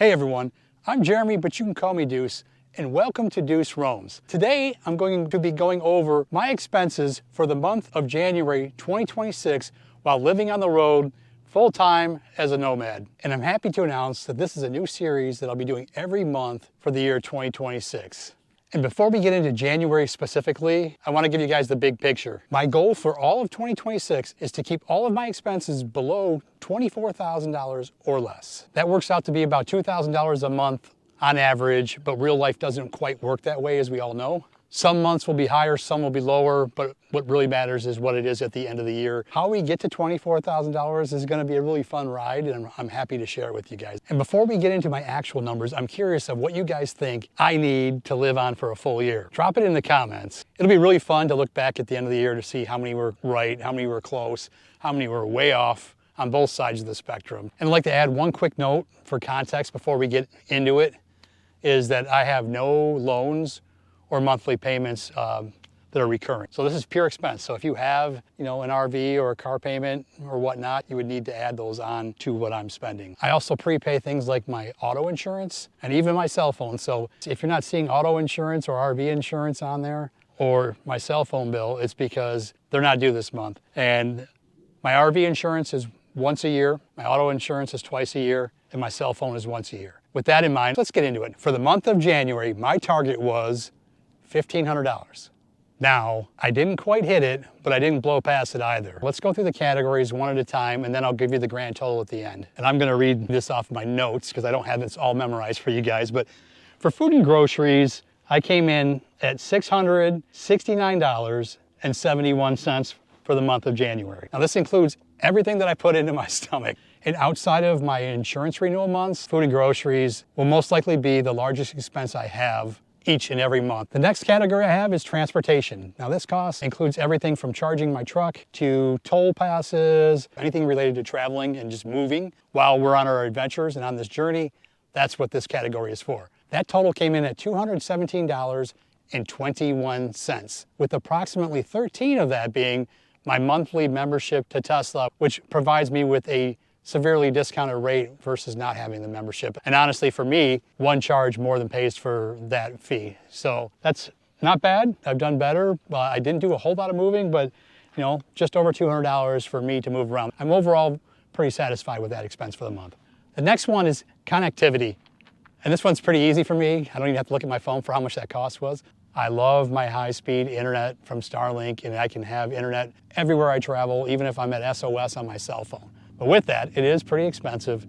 Hey everyone, I'm Jeremy, but you can call me Deuce, and welcome to Deuce Roams. Today, I'm going to be going over my expenses for the month of January 2026 while living on the road full-time as a nomad. And I'm happy to announce that this is a new series that I'll be doing every month for the year 2026. And before we get into January specifically, I want to give you guys the big picture. My goal for all of 2026 is to keep all of my expenses below $24,000 or less. That works out to be about $2,000 a month on average, but real life doesn't quite work that way, as we all know. Some months will be higher, some will be lower, but what really matters is what it is at the end of the year. How we get to $24,000 is going to be a really fun ride, and I'm happy to share it with you guys. And before we get into my actual numbers, I'm curious of what you guys think I need to live on for a full year. Drop it in the comments. It'll be really fun to look back at the end of the year to see how many were right, how many were close, how many were way off on both sides of the spectrum. And I'd like to add one quick note for context before we get into it, is that I have no loans or monthly payments that are recurring. So this is pure expense. So if you have, an RV or a car payment or whatnot, you would need to add those on to what I'm spending. I also prepay things like my auto insurance and even my cell phone. So if you're not seeing auto insurance or RV insurance on there or my cell phone bill, it's because they're not due this month. And my RV insurance is once a year, my auto insurance is twice a year, and my cell phone is once a year. With that in mind, let's get into it. For the month of January, my target was $1,500. Now, I didn't quite hit it, but I didn't blow past it either. Let's go through the categories one at a time, and then I'll give you the grand total at the end. And I'm gonna read this off my notes because I don't have this all memorized for you guys, but for food and groceries, I came in at $669.71 for the month of January. Now this includes everything that I put into my stomach. And outside of my insurance renewal months, food and groceries will most likely be the largest expense I have each and every month. The next category I have is transportation. Now this cost includes everything from charging my truck to toll passes, anything related to traveling and just moving while we're on our adventures and on this journey. That's what this category is for. That total came in at $217.21, with approximately 13 of that being my monthly membership to Tesla, which provides me with a severely discounted rate versus not having the membership. And honestly, for me, one charge more than pays for that fee. So that's not bad. I've done better. I didn't do a whole lot of moving, but just over $200 for me to move around. I'm overall pretty satisfied with that expense for the month. The next one is connectivity. And this one's pretty easy for me. I don't even have to look at my phone for how much that cost was. I love my high-speed internet from Starlink, and I can have internet everywhere I travel, even if I'm at SOS on my cell phone. But with that, it is pretty expensive.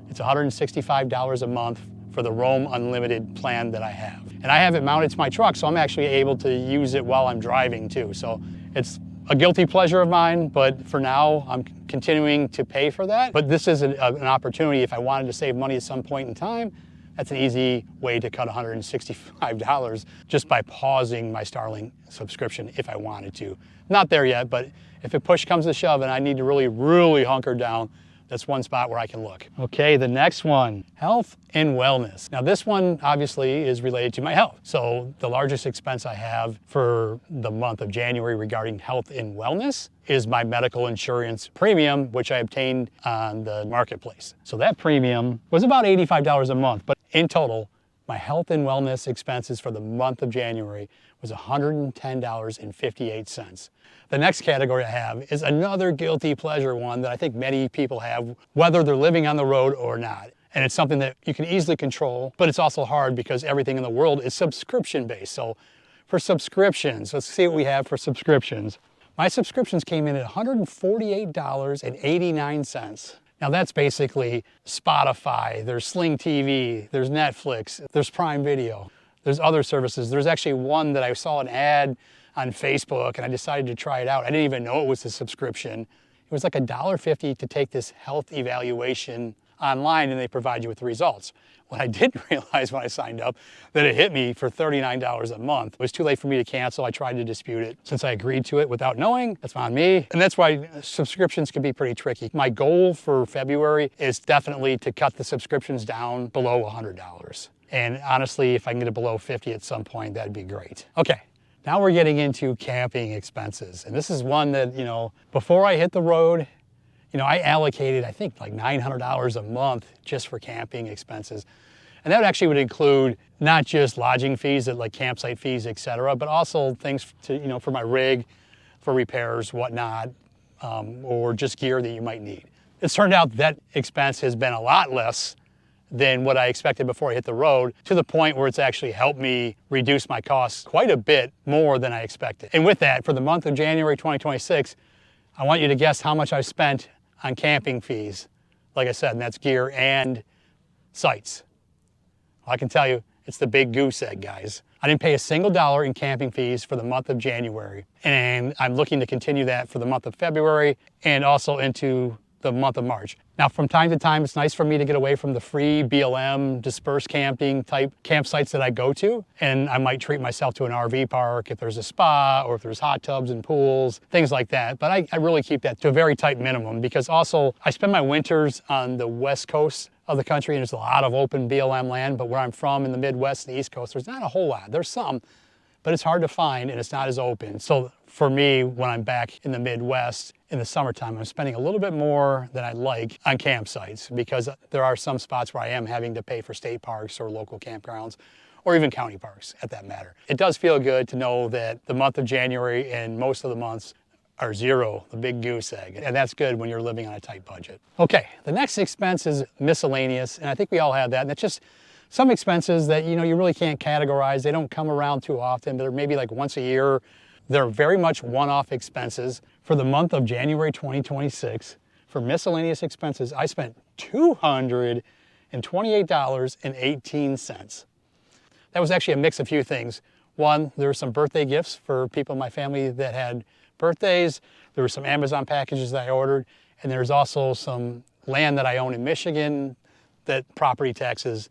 It's $165 a month for the Roam Unlimited plan that I have. And I have it mounted to my truck, so I'm actually able to use it while I'm driving too. So it's a guilty pleasure of mine, but for now, I'm continuing to pay for that. But this is an opportunity if I wanted to save money at some point in time. That's an easy way to cut $165 just by pausing my Starlink subscription if I wanted to. Not there yet, but if it push comes to shove and I need to really, really hunker down, that's one spot where I can look. Okay, the next one, health and wellness. Now this one obviously is related to my health. So the largest expense I have for the month of January regarding health and wellness is my medical insurance premium, which I obtained on the marketplace. So that premium was about $85 a month, but in total, my health and wellness expenses for the month of January was $110.58. The next category I have is another guilty pleasure one that I think many people have, whether they're living on the road or not. And it's something that you can easily control, but it's also hard because everything in the world is subscription-based. So for subscriptions, let's see what we have for subscriptions. My subscriptions came in at $148.89. Now that's basically Spotify, there's Sling TV, there's Netflix, there's Prime Video, there's other services. There's actually one that I saw an ad on Facebook and I decided to try it out. I didn't even know it was a subscription. It was like $1.50 to take this health evaluation online and they provide you with the results. What I didn't realize when I signed up, that it hit me for $39 a month. It was too late for me to cancel. I tried to dispute it. Since I agreed to it without knowing, that's on me. And that's why subscriptions can be pretty tricky. My goal for February is definitely to cut the subscriptions down below $100. And honestly, if I can get it below 50 at some point, that'd be great. Okay, now we're getting into camping expenses. And this is one that, before I hit the road, You know, I allocated, I think, like $900 a month just for camping expenses. And that actually would include not just lodging fees, like campsite fees, etc., but also things to, you know, for my rig, for repairs, whatnot, or just gear that you might need. It's turned out that expense has been a lot less than what I expected before I hit the road, to the point where it's actually helped me reduce my costs quite a bit more than I expected. And with that, for the month of January 2026, I want you to guess how much I spent on camping fees. Like I said, and that's gear and sites. Well, I can tell you, it's the big goose egg, guys. I didn't pay a single dollar in camping fees for the month of January, and I'm looking to continue that for the month of February and also into the month of March. Now, from time to time, it's nice for me to get away from the free BLM, dispersed camping type campsites that I go to, and I might treat myself to an RV park if there's a spa or if there's hot tubs and pools, things like that. But I really keep that to a very tight minimum, because also I spend my winters on the west coast of the country, and there's a lot of open BLM land, but where I'm from in the Midwest and the East Coast, there's not a whole lot. There's some, but it's hard to find and it's not as open. So for me, when I'm back in the Midwest in the summertime, I'm spending a little bit more than I'd like on campsites, because there are some spots where I am having to pay for state parks or local campgrounds, or even county parks at that matter. It does feel good to know that the month of January and most of the months are zero, the big goose egg. And that's good when you're living on a tight budget. Okay, the next expense is miscellaneous, and I think we all have that. And it's just some expenses that, you know, you really can't categorize. They don't come around too often. They're maybe like once a year. They're very much one-off expenses. For the month of January 2026, for miscellaneous expenses, I spent $228.18. That was actually a mix of a few things. One, there were some birthday gifts for people in my family that had birthdays. There were some Amazon packages that I ordered, and there's also some land that I own in Michigan that property taxes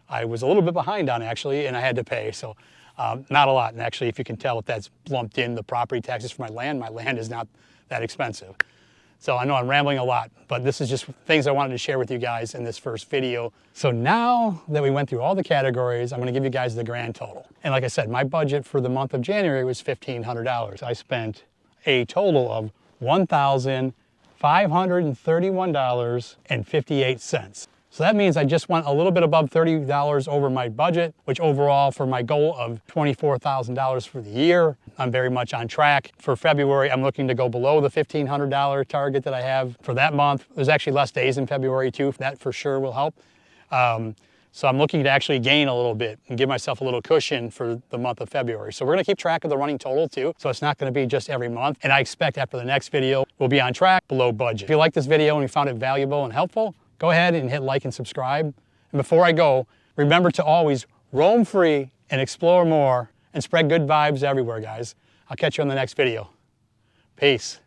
I was a little bit behind on, actually, and I had to pay. So not a lot. And actually, if you can tell, if that's lumped in the property taxes for my land is not that expensive. So I know I'm rambling a lot, but this is just things I wanted to share with you guys in this first video. So now that we went through all the categories, I'm going to give you guys the grand total. And like I said, my budget for the month of January was $1,500. I spent a total of $1,531.58. So that means I just went a little bit above $30 over my budget, which overall, for my goal of $24,000 for the year, I'm very much on track. For February, I'm looking to go below the $1,500 target that I have for that month. There's actually less days in February too. That for sure will help. So I'm looking to actually gain a little bit and give myself a little cushion for the month of February. So we're going to keep track of the running total too. So it's not going to be just every month. And I expect after the next video, we'll be on track, below budget. If you like this video and you found it valuable and helpful, go ahead and hit like and subscribe. And before I go, remember to always roam free and explore more and spread good vibes everywhere, guys. I'll catch you on the next video. Peace.